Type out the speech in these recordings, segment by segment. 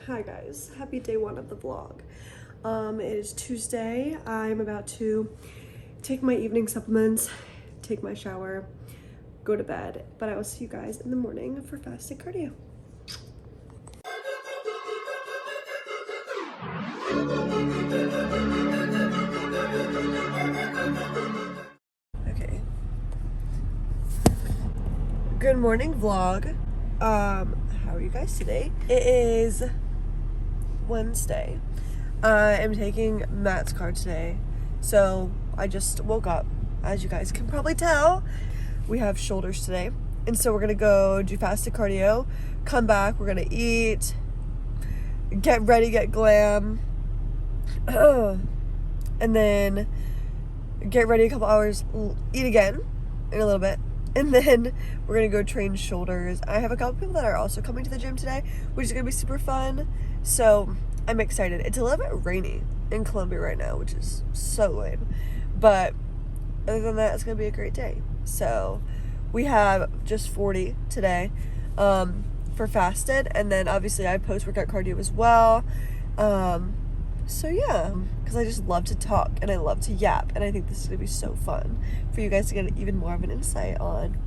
Hi guys, happy day one of the vlog. It is Tuesday. I'm about to take my evening supplements, take my shower, go to bed, but I will see you guys in the morning for fasted cardio. Okay. Good morning vlog. How are you guys today? It is Wednesday. I am taking Matt's car today. So I just woke up. As you guys can probably tell, we have shoulders today. And so we're gonna go do fasted cardio, come back, we're gonna eat, get ready, get glam, and then get ready a couple hours, eat again in a little bit. And then we're gonna go train shoulders. I have a couple people that are also coming to the gym today, which is gonna be super fun. So I'm excited. It's a little bit rainy in Columbia right now, which is so lame. But other than that, it's gonna be a great day. So we have just 40 today for fasted, and then obviously I post-workout cardio as well. So yeah, because I just love to talk and I love to yap, and I think this is gonna be so fun for you guys to get even more of an insight on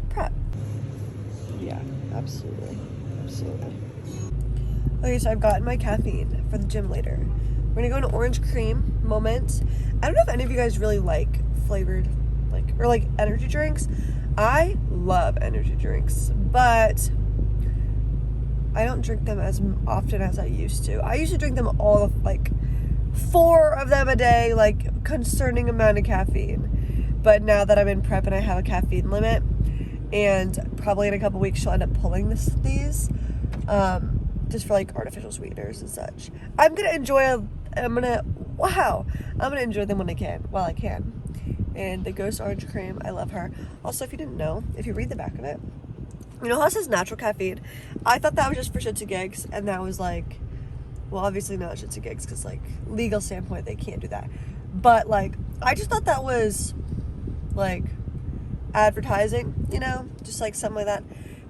prep. Yeah, absolutely. Okay, so I've gotten my caffeine for the gym later. We're gonna go into orange cream moment. I don't know if any of you guys really like flavored, or energy drinks. I love energy drinks, but I don't drink them as often as I used to. I used to drink them all, 4 of them a day, concerning amount of caffeine. But now that I'm in prep and I have a caffeine limit, and probably in a couple weeks she'll end up pulling these, just for artificial sweeteners and such. I'm gonna enjoy them when I can, while I can. And the Ghost Orange Cream, I love her. Also, if you didn't know, if you read the back of it, you know how it says natural caffeine? I thought that was just for shits and gigs, and that was well, obviously not shits and gigs, because legal standpoint, they can't do that. But I just thought that was advertising, just something like that.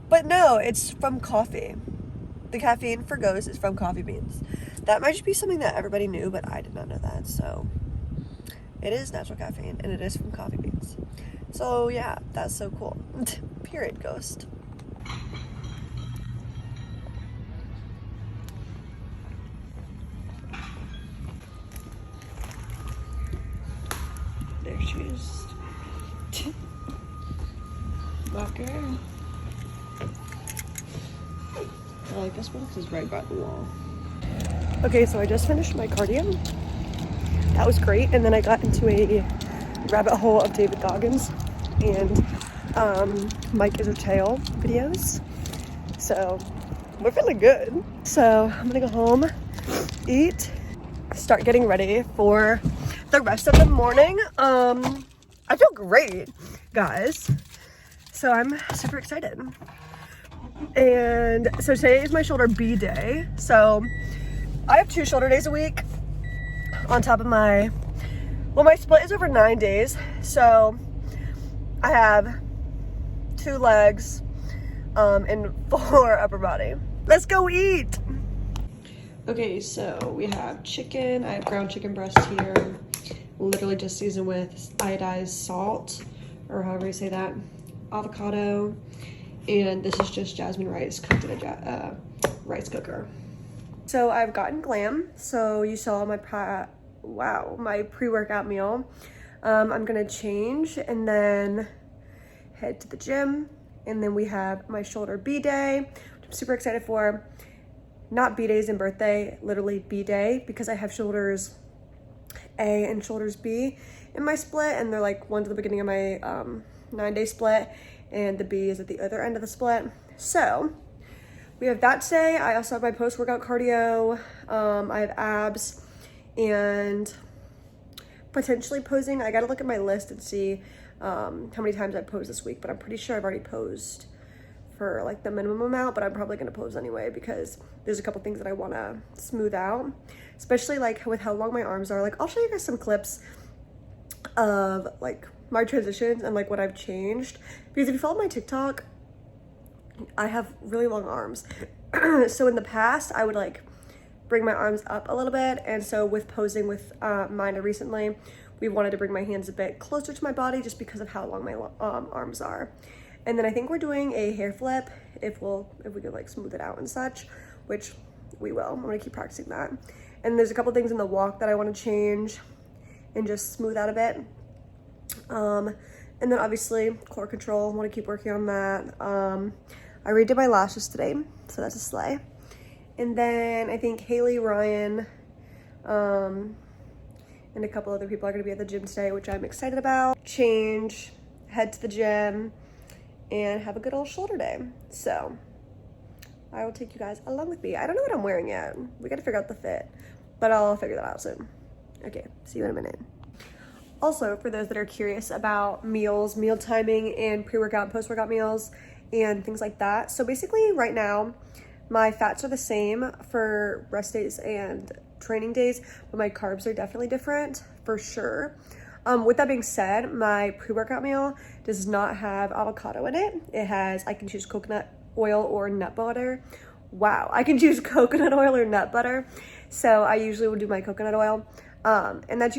But no, it's from coffee. The caffeine for Ghost is from coffee beans. That might just be something that everybody knew, but I did not know that. So it is natural caffeine, and it is from coffee beans. So yeah, that's so cool. Period, Ghost. There she is. Walker. I like this one because it's right by the wall. Okay, so I just finished my cardio. That was great, and then I got into a rabbit hole of David Goggins and Mike Isertail videos. So we're feeling good. So I'm gonna go home, eat, start getting ready for the rest of the morning. I feel great, guys. So I'm super excited. And so today is my shoulder B day. So I have 2 shoulder days a week on top of my split is over 9 days. So I have 2 legs and 4 upper body. Let's go eat. Okay, so we have chicken. I have ground chicken breast here. Literally just seasoned with iodized salt, or however you say that. Avocado. And this is just jasmine rice cooked in a rice cooker. So I've gotten glam. So you saw my pre-workout meal. I'm gonna change and then head to the gym. And then we have my shoulder B day, which I'm super excited for. Not B days and birthday, literally B day, because I have shoulders A and shoulders B in my split, and they're one's at the beginning of my 9-day split, and the B is at the other end of the split. So we have that today. I also have my post-workout cardio. I have abs and potentially posing. I gotta look at my list and see how many times I posed this week, but I'm pretty sure I've already posed for the minimum amount, but I'm probably gonna pose anyway because there's a couple things that I wanna smooth out, especially with how long my arms are. I'll show you guys some clips of my transitions and what I've changed, because if you follow my TikTok, I have really long arms. So in the past I would bring my arms up a little bit. And so with posing with Mina recently, we wanted to bring my hands a bit closer to my body just because of how long my arms are. And then I think we're doing a hair flip if we could like smooth it out and such, which we will. I'm gonna keep practicing that. And there's a couple things in the walk that I want to change and just smooth out a bit. And then obviously core control, I want to keep working on that. I redid my lashes today, so that's a slay. And then I think Haley, Ryan, and a couple other people are going to be at the gym today, which I'm excited about. Change, head to the gym, and have a good old shoulder day. So I will take you guys along with me. I don't know what I'm wearing yet. We got to figure out the fit, but I'll figure that out soon. Okay, see you in a minute. Also, for those that are curious about meals, meal timing, and pre-workout and post-workout meals, and things like that. So basically right now, my fats are the same for rest days and training days, but my carbs are definitely different for sure. With that being said, my pre-workout meal does not have avocado in it. It has, I can choose coconut oil or nut butter. Wow, I can choose coconut oil or nut butter. So I usually will do my coconut oil. And that's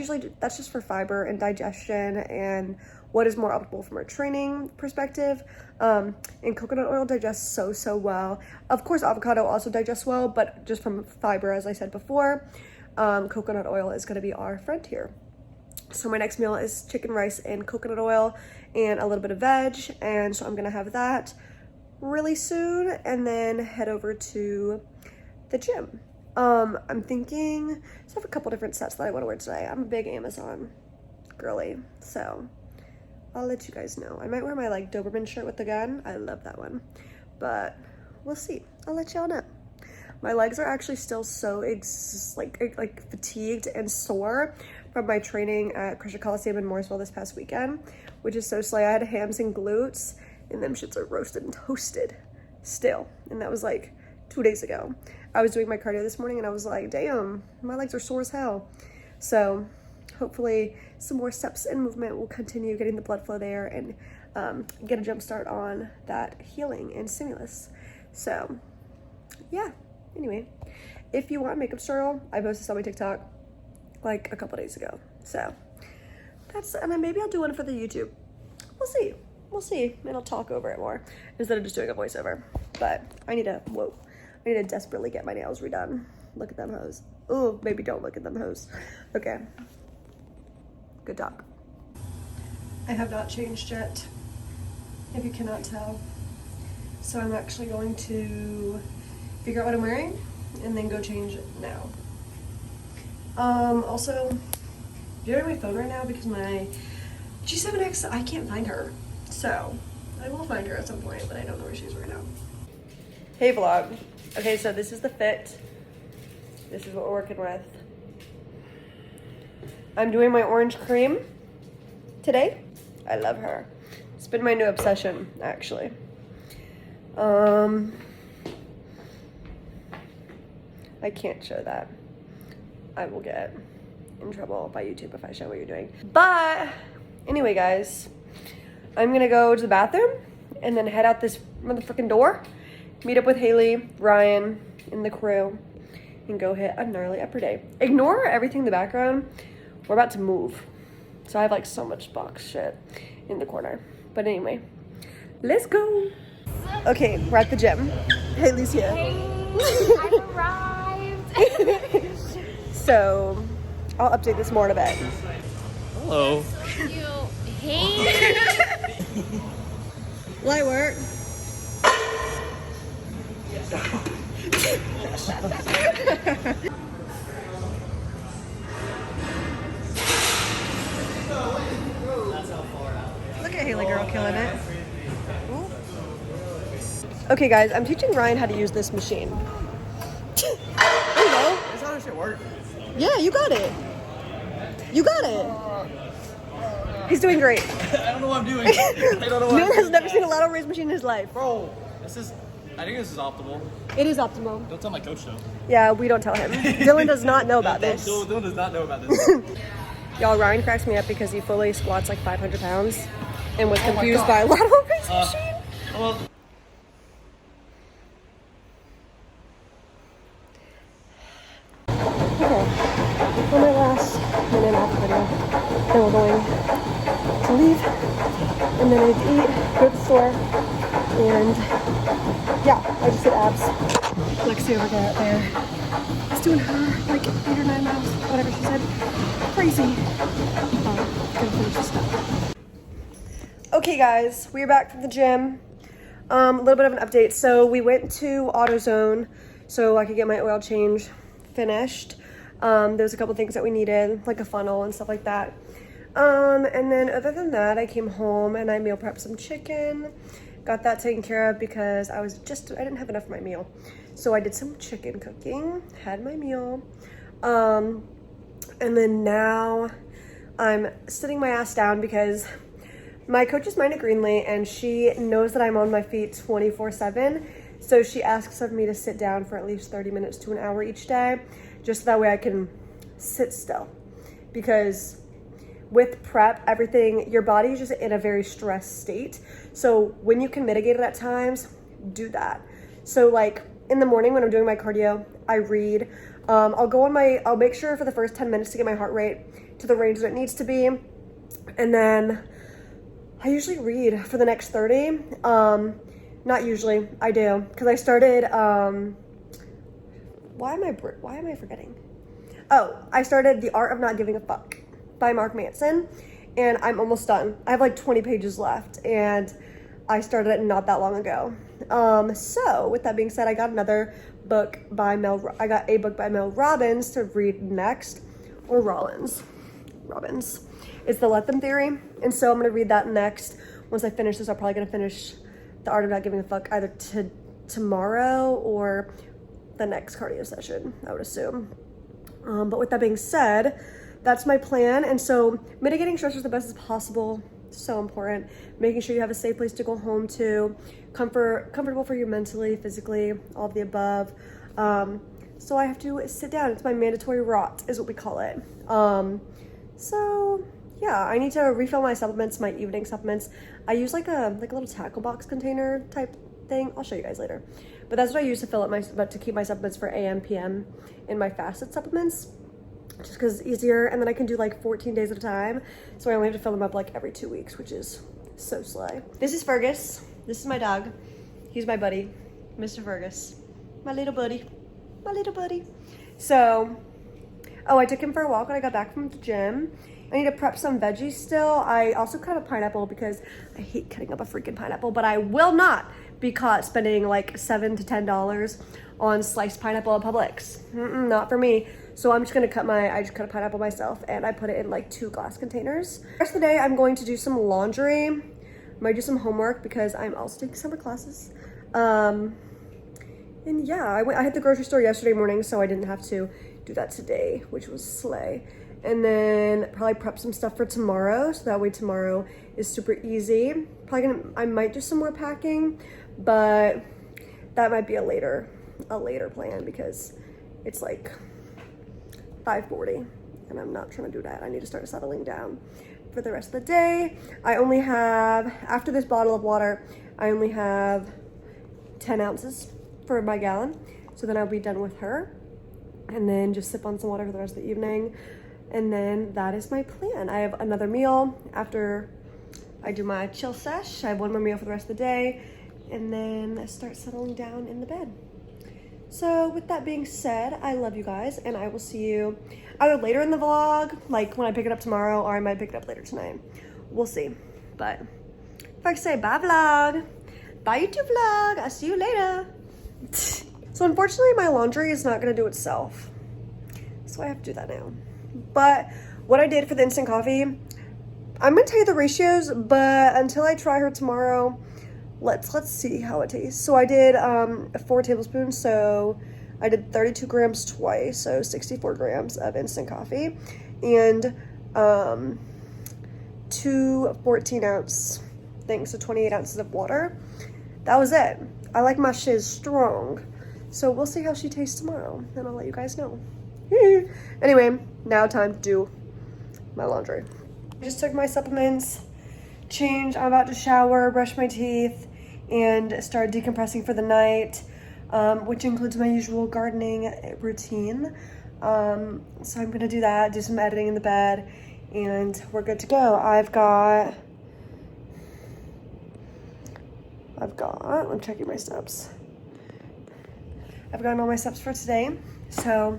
just for fiber and digestion and what is more optimal from a training perspective. And coconut oil digests so well. Of course, avocado also digests well, but just from fiber, as I said before, coconut oil is gonna be our friend here. So my next meal is chicken, rice, and coconut oil, and a little bit of veg. And so I'm gonna have that really soon, and then head over to the gym. I'm thinking, so I have a couple different sets that I want to wear today. I'm a big Amazon girly, so I'll let you guys know. I might wear my like Doberman shirt with the gun. I love that one, but we'll see. I'll let y'all know. My legs are actually still so like fatigued and sore from my training at Crusher Coliseum in Morrisville this past weekend, which is so slay. I had hams and glutes, and them shits are roasted and toasted still, and that was like 2 days ago. I was doing my cardio this morning and I was like, damn, my legs are sore as hell. So hopefully some more steps and movement will continue getting the blood flow there and get a jump start on that healing and stimulus. So yeah, anyway, if you want a makeup tutorial, I posted this on my TikTok like a couple days ago. So that's, and then maybe I'll do one for the YouTube. We'll see, and I'll talk over it more instead of just doing a voiceover. But I need to desperately get my nails redone. Look at them hoes. Oh, maybe don't look at them hoes. Okay. Good talk. I have not changed yet, if you cannot tell. So I'm actually going to figure out what I'm wearing and then go change it now. Also, I'm doing my phone right now because my G7X, I can't find her. So I will find her at some point, but I don't know where she is right now. Hey vlog. Okay, so this is the fit. This is what we're working with. I'm doing my orange cream today. I love her. It's been my new obsession, actually. I can't show that. I will get in trouble by YouTube if I show what you're doing. But anyway, guys, I'm gonna go to the bathroom and then head out this motherfucking door, meet up with Haley, Ryan, and the crew, and go hit a gnarly upper day. Ignore everything in the background. We're about to move. So I have like so much box shit in the corner. But anyway, let's go. Okay, we're at the gym. Haley's here. Hey, I've arrived. So I'll update this more in a bit. Hello. Hey. Light work. Look at Haley girl killing it. Ooh. Okay guys, I'm teaching Ryan how to use this machine. There you go. That's how this shit works. Yeah, you got it. You got it. He's doing great. I don't know what I'm doing. I don't know what Man has never seen a lateral raise machine in his life. Bro, I think this is optimal. It is optimal. Don't tell my coach though. Yeah, we don't tell him. Dylan does not know about this. Dylan does not know about this. Y'all, Ryan cracks me up because he fully squats like 500 pounds and was confused by a lateral raise machine. Well, Okay, for my last minute and a half video, then we're going to leave, and then I need to eat, go to the store, and yeah, I just did abs. Lexi over there is doing her like 8 or 9 miles, whatever she said. Crazy. Gonna finish this stuff. Okay guys, we're back from the gym. A little bit of an update. So we went to AutoZone so I could get my oil change finished. There's a couple things that we needed, like a funnel and stuff like that. And then other than that, I came home and I meal prepped some chicken. Got that taken care of because I didn't have enough for my meal. So I did some chicken cooking, had my meal. And then now I'm sitting my ass down because my coach is Mina Greenlee and she knows that I'm on my feet 24/7. So she asks of me to sit down for at least 30 minutes to an hour each day, just so that way I can sit still. Because with prep, your body is just in a very stressed state. So when you can mitigate it at times, do that. So like in the morning when I'm doing my cardio, I read. I'll make sure for the first 10 minutes to get my heart rate to the range that it needs to be. And then I usually read for the next 30. Not usually, I do. Because I started, why am I forgetting? Oh, I started The Art of Not Giving a Fuck by Mark Manson, and I'm almost done. I have like 20 pages left, and I started it not that long ago. So with that being said, I got a book by Mel Robbins to read next, or Robbins. It's The Let Them Theory, and so I'm gonna read that next. Once I finish this, I'm probably gonna finish The Art of Not Giving a Fuck either tomorrow or the next cardio session, I would assume. But with that being said, that's my plan. And so mitigating stressors the best as possible, so important. Making sure you have a safe place to go home to, comfortable for you mentally, physically, all of the above. So I have to sit down. It's my mandatory rot is what we call it. So yeah, I need to refill my supplements, my evening supplements. I use like a little tackle box container type thing. I'll show you guys later. But that's what I use to fill up to keep my supplements for AM, PM in my fasted supplements. Just because it's easier, and then I can do like 14 days at a time. So I only have to fill them up like every 2 weeks, which is so slay. This is Fergus. This is my dog. He's my buddy, Mr. Fergus. My little buddy. So, I took him for a walk when I got back from the gym. I need to prep some veggies still. I also cut a pineapple because I hate cutting up a freaking pineapple, but I will not be caught spending like $7 to $10 on sliced pineapple at Publix. Not for me. So I'm just gonna I just cut a pineapple myself and I put it in like 2 glass containers. The rest of the day, I'm going to do some laundry. I might do some homework because I'm also taking summer classes. And yeah, I hit the grocery store yesterday morning, so I didn't have to do that today, which was slay. And then probably prep some stuff for tomorrow, so that way tomorrow is super easy. I might do some more packing, but that might be a later plan because it's like 5:40 and I'm not trying to do that. I need to start settling down for the rest of the day. I only have, after this bottle of water, I only have 10 ounces for my gallon. So then I'll be done with her and then just sip on some water for the rest of the evening. And then that is my plan. I have another meal after I do my chill sesh. I have one more meal for the rest of the day and then start settling down in the bed. So with that being said, I love you guys and I will see you either later in the vlog, like when I pick it up tomorrow, or I might pick it up later tonight. We'll see. But if I say bye vlog, bye YouTube vlog, I'll see you later. So unfortunately my laundry is not gonna do itself. So I have to do that now. But what I did for the instant coffee, I'm gonna tell you the ratios, but until I try her tomorrow, let's see how it tastes. So I did 4 tablespoons, so I did 32 grams twice, so 64 grams of instant coffee, and 2 14-ounce things, so 28 ounces of water. That was it. I like my shiz strong, so we'll see how she tastes tomorrow, and I'll let you guys know. Anyway, now time to do my laundry. I just took my supplements, changed, I'm about to shower, brush my teeth, and start decompressing for the night, which includes my usual gardening routine. So I'm gonna do that, do some editing in the bed, and we're good to go. I'm checking my steps. I've gotten all my steps for today. So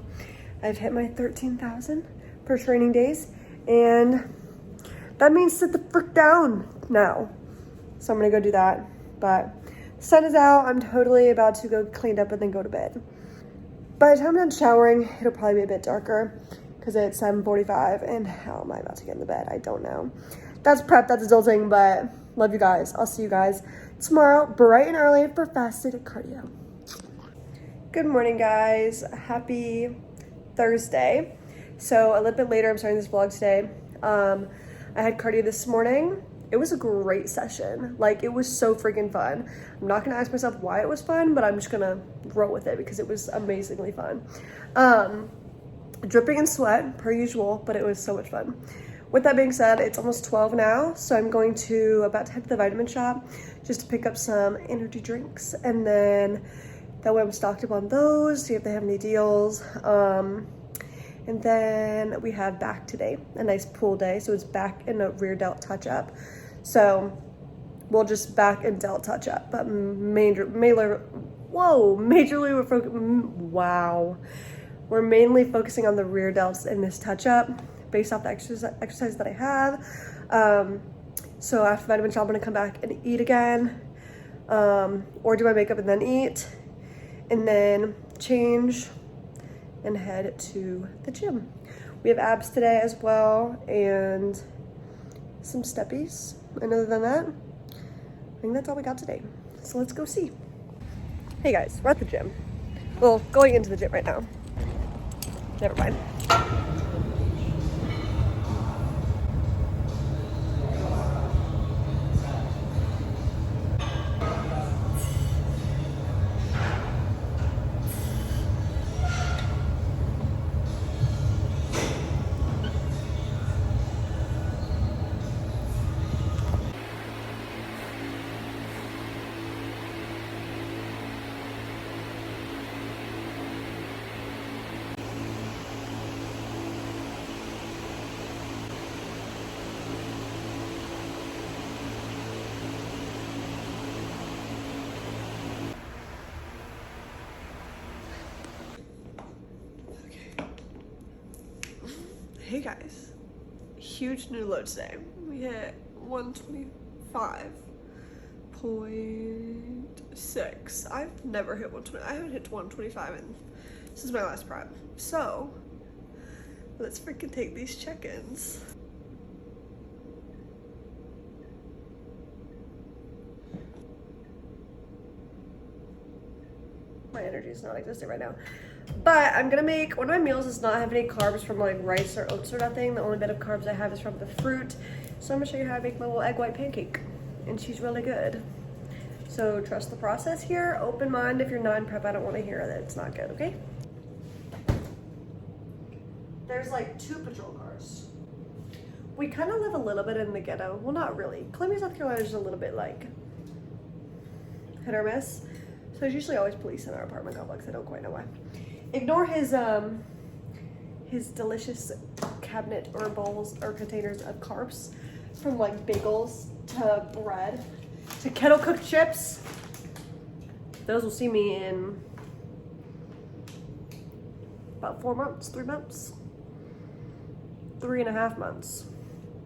I've hit my 13,000 for training days, and that means sit the frick down now. So I'm gonna go do that. But the sun is out. I'm totally about to go clean up and then go to bed. By the time I'm done showering, it'll probably be a bit darker because it's 7:45, and how am I about to get in the bed? I don't know. That's prep, that's adulting, but love you guys. I'll see you guys tomorrow, bright and early for fasted cardio. Good morning, guys. Happy Thursday. So a little bit later, I'm starting this vlog today. I had cardio this morning. It was a great session. Like, it was so freaking fun. I'm not gonna ask myself why it was fun, but I'm just gonna roll with it because it was amazingly fun. Dripping in sweat per usual, but it was so much fun. With that being said, it's almost 12 now, so I'm about to head to the vitamin shop just to pick up some energy drinks, and then that way I'm stocked up on those, see if they have any deals. And then we have back today, a nice pool day, so it's back and a rear delt touch up. So we'll just back and delt touch up, but majorly we're mainly focusing on the rear delts in this touch up based off the exercise that I have. So after vitamin shop, I'm gonna come back and eat again, or do my makeup and then eat, and then change and head to the gym. We have abs today as well, and some steppies. And other than that, I think that's all we got today. So let's go see. Hey guys, we're at the gym. Well, going into the gym right now. Never mind. Hey guys, huge new load today. We hit 125.6. I've never hit 120. I haven't hit 125 and this is my last prep. So let's freaking take these check-ins. My energy is not existing right now. But I'm gonna make, one of my meals does not have any carbs from like rice or oats or nothing. The only bit of carbs I have is from the fruit. So I'm gonna show you how to make my little egg white pancake. And she's really good. So trust the process here. Open mind if you're not in prep. I don't wanna hear that it's not good, okay? There's like 2 patrol cars. We kind of live a little bit in the ghetto. Well, not really. Columbia, South Carolina is just a little bit like hit or miss. So there's usually always police in our apartment complex. I don't quite know why. Ignore his delicious cabinet or bowls or containers of carbs, from like bagels to bread to kettle cooked chips. Those will see me in about 4 months, 3 months, 3.5 months.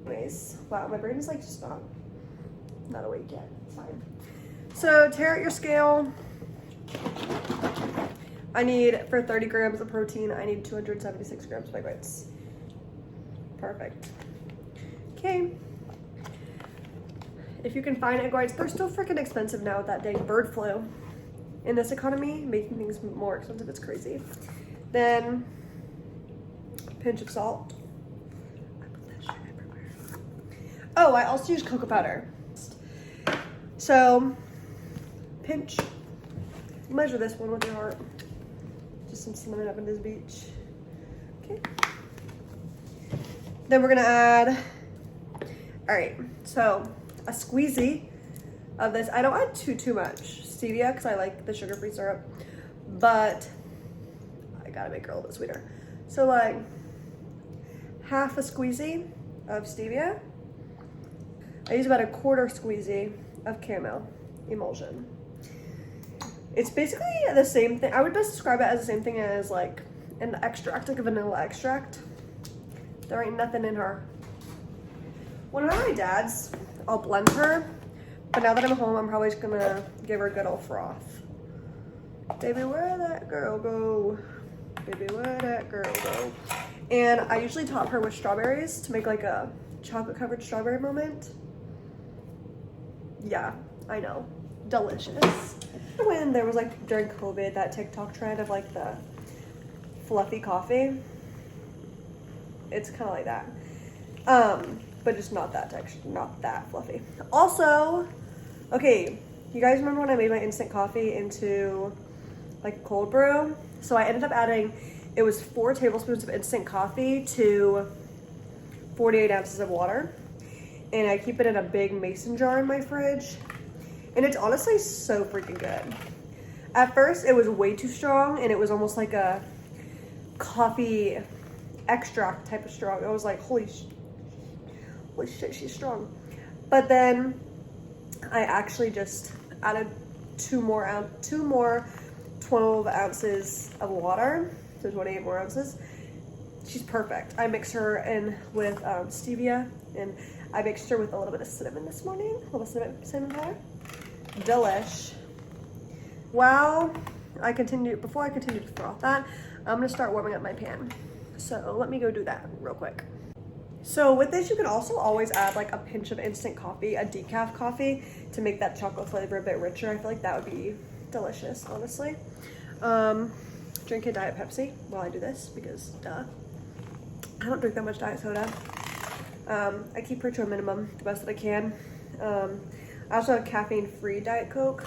Anyways, wow, my brain is like just not awake yet. It's fine. So tear out your scale. I need, for 30 grams of protein, I need 276 grams of egg whites. Perfect. Okay. If you can find egg whites, they're still freaking expensive now with that dang bird flu. In this economy, making things more expensive, it's crazy. Then, a pinch of salt. I put that shit everywhere. Oh, I also use cocoa powder. So, pinch. Measure this one with your heart. Just some cinnamon up in this beach. Okay. Then we're gonna add, all right, so a squeezy of this. I don't add too much stevia because I like the sugar-free syrup, but I gotta make her a little bit sweeter. So like half a squeezy of stevia. I use about a quarter squeezy of caramel emulsion. It's basically the same thing. I would best describe it as the same thing as like an extract, like a vanilla extract. There ain't nothing in her. When I'm at my dad's, I'll blend her. But now that I'm home, I'm probably just gonna give her a good old froth. Baby, where'd that girl go? Baby, where'd that girl go? And I usually top her with strawberries to make like a chocolate covered strawberry moment. Yeah, I know. Delicious. When there was like during COVID that TikTok trend of like the fluffy coffee, it's kind of like that, but just not that texture, not that fluffy. Also, okay, you guys remember when I made my instant coffee into like cold brew? So I ended up adding, it was 4 tablespoons of instant coffee to 48 ounces of water, and I keep it in a big mason jar in my fridge. And it's honestly so freaking good. At first, it was way too strong, and it was almost like a coffee extract type of strong. I was like, holy shit, she's strong. But then I actually just added 2 more 12 ounces of water, so 28 more ounces. She's perfect. I mix her in with stevia, and I mixed her with a little bit of cinnamon this morning, a little cinnamon powder. Delish. Before I continue to froth that, I'm gonna start warming up my pan. So let me go do that real quick. So with this, you can also always add like a pinch of instant coffee, a decaf coffee, to make that chocolate flavor a bit richer. I feel like that would be delicious, honestly. Drink a Diet Pepsi while I do this because duh. I don't drink that much diet soda. I keep her to a minimum the best that I can. I also have caffeine-free Diet Coke.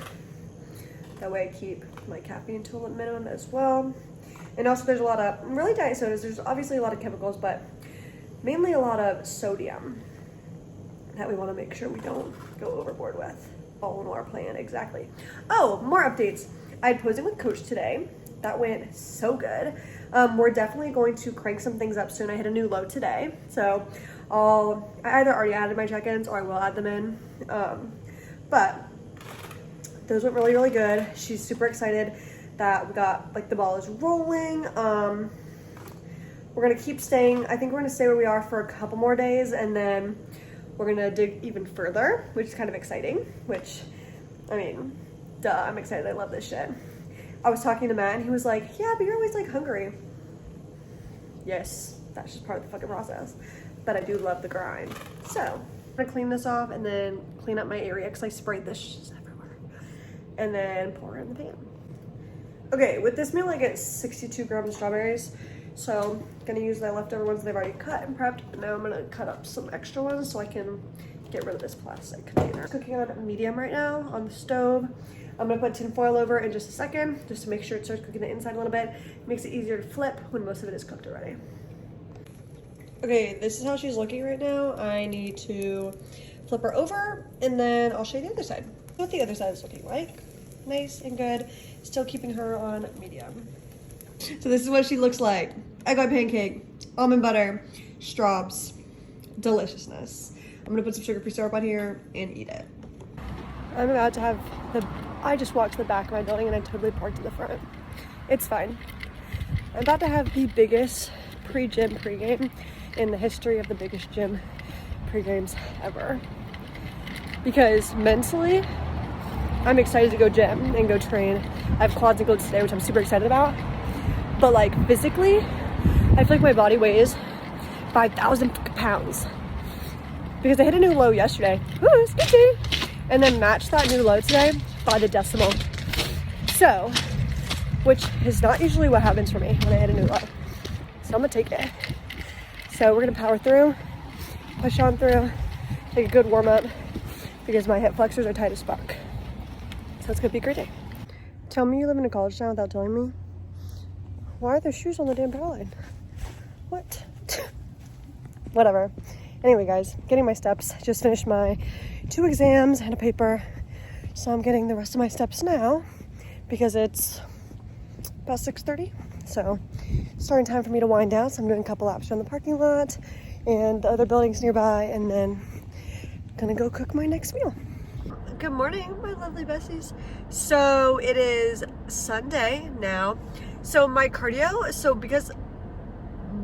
That way I keep my caffeine to a minimum as well. And also there's a lot of, really diet sodas, there's obviously a lot of chemicals, but mainly a lot of sodium that we want to make sure we don't go overboard with. All in our plan, exactly. Oh, more updates. I had posing with Coach today. That went so good. We're definitely going to crank some things up soon. I hit a new low today. So I either already added my check-ins or I will add them in. But those went really, really good. She's super excited that we got, like, the ball is rolling. We're gonna keep staying. I think we're gonna stay where we are for a couple more days, and then we're gonna dig even further, which is kind of exciting, which, I mean, duh, I'm excited. I love this shit. I was talking to Matt, and he was like, yeah, but you're always, like, hungry. Yes, that's just part of the fucking process. But I do love the grind. So, I'm gonna clean this off and then clean up my area because I sprayed this everywhere. And then pour it in the pan. Okay, with this meal I get 62 grams of strawberries. So, I'm gonna use the leftover ones they've already cut and prepped. But now I'm gonna cut up some extra ones so I can get rid of this plastic container. Cooking on medium right now on the stove. I'm gonna put tin foil over in just a second, just to make sure it starts cooking the inside a little bit. Makes it easier to flip when most of it is cooked already. Okay, this is how she's looking right now. I need to flip her over, and then I'll show you the other side. What the other side is looking like. Nice and good. Still keeping her on medium. So this is what she looks like. Egg white pancake, almond butter, straws, deliciousness. I'm gonna put some sugar-free syrup on here and eat it. I'm about to have I just walked to the back of my building and I totally parked in the front. It's fine. I'm about to have the biggest pre-gym pregame in the history of the biggest gym pre-games ever. Because mentally, I'm excited to go gym and go train. I have quads and glutes today, which I'm super excited about. But like physically, I feel like my body weighs 5,000 pounds. Because I hit a new low yesterday. Woo, sketchy! And then matched that new low today by the decimal. So, which is not usually what happens for me when I hit a new low. So I'm gonna take it. So we're gonna power through, push on through, take a good warm up because my hip flexors are tight as fuck. So it's gonna be a great day. Tell me you live in a college town without telling me. Why are there shoes on the damn power line? What? Whatever. Anyway, guys, getting my steps. Just finished my 2 exams and a paper. So I'm getting the rest of my steps now because it's about 6:30. So starting time for me to wind down, so I'm doing a couple laps around the parking lot and the other buildings nearby, and then gonna go cook my next meal. Good morning, my lovely besties. So it is Sunday now. So my cardio,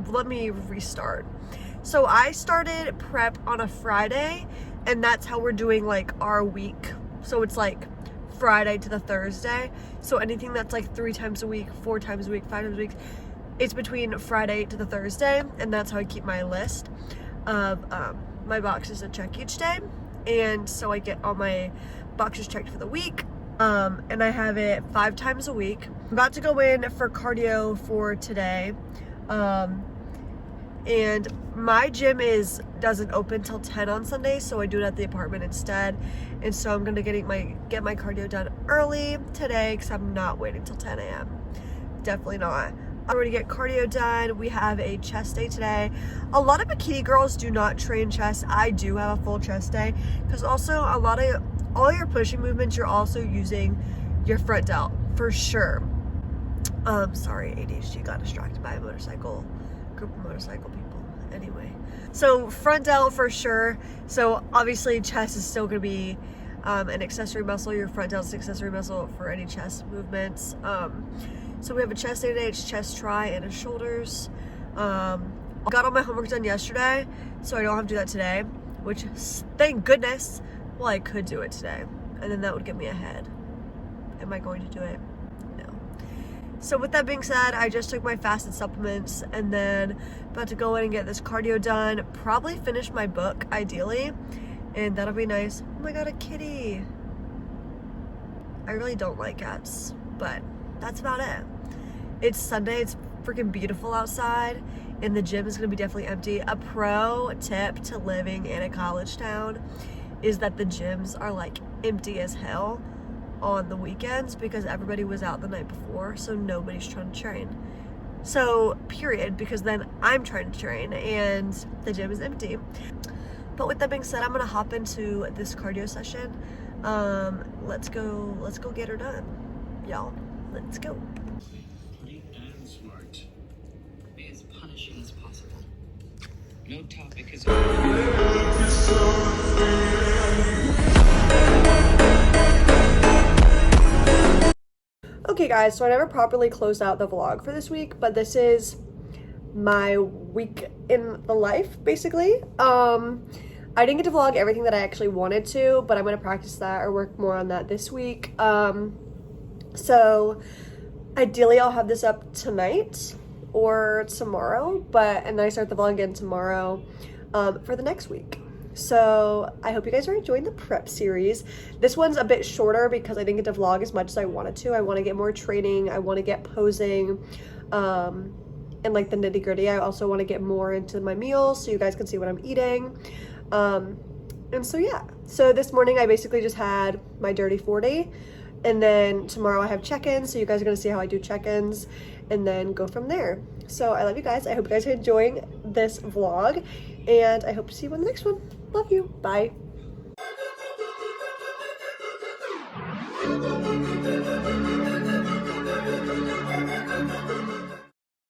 let me restart. So I started prep on a Friday, and that's how we're doing like our week. So it's like Friday to the Thursday. So anything that's like 3 times a week, 4 times a week, 5 times a week, it's between Friday to the Thursday, and that's how I keep my list of my boxes to check each day. And so I get all my boxes checked for the week, and I have it 5 times a week. I'm about to go in for cardio for today, and my gym doesn't open till 10 on Sunday, so I do it at the apartment instead. And so I'm gonna get my cardio done early today because I'm not waiting till 10 a.m. Definitely not. I'm going to get cardio done. We have a chest day today. A lot of bikini girls do not train chest. I do have a full chest day because also all your pushing movements, you're also using your front delt for sure. Sorry, ADHD got distracted by a group of motorcycle people. Anyway, so front delt for sure. So obviously chest is still going to be an accessory muscle. Your front delt is an accessory muscle for any chest movements. So we have a chest day today. It's chest, tri, and a shoulders. I got all my homework done yesterday, so I don't have to do that today, which, thank goodness. Well, I could do it today, and then that would get me ahead. Am I going to do it? No. So with that being said, I just took my fasted supplements, and then about to go in and get this cardio done. Probably finish my book, ideally, and that'll be nice. Oh my god, a kitty. I really don't like cats, but that's about it. It's Sunday, it's freaking beautiful outside, and the gym is gonna be definitely empty. A pro tip to living in a college town is that the gyms are like empty as hell on the weekends because everybody was out the night before, so nobody's trying to train. So, period, because then I'm trying to train and the gym is empty. But with that being said, I'm gonna hop into this cardio session. Let's go get her done, y'all. Let's go. Pretty and smart. Be as punishing as possible. No topic is. Okay guys, so I never properly closed out the vlog for this week, but this is my week in the life, basically. I didn't get to vlog everything that I actually wanted to, but I'm gonna practice that or work more on that this week. So ideally I'll have this up tonight or tomorrow, and then I start the vlog again tomorrow for the next week. So I hope you guys are enjoying the prep series. This one's a bit shorter because I didn't get to vlog as much as I wanted to. I want to get more training. I want to get posing and like the nitty gritty. I also want to get more into my meals so you guys can see what I'm eating. And so yeah, so this morning I basically just had my dirty 40. And then tomorrow I have check-ins, so you guys are going to see how I do check-ins and then go from there. So I love you guys. I hope you guys are enjoying this vlog, and I hope to see you in the next one. Love you. Bye.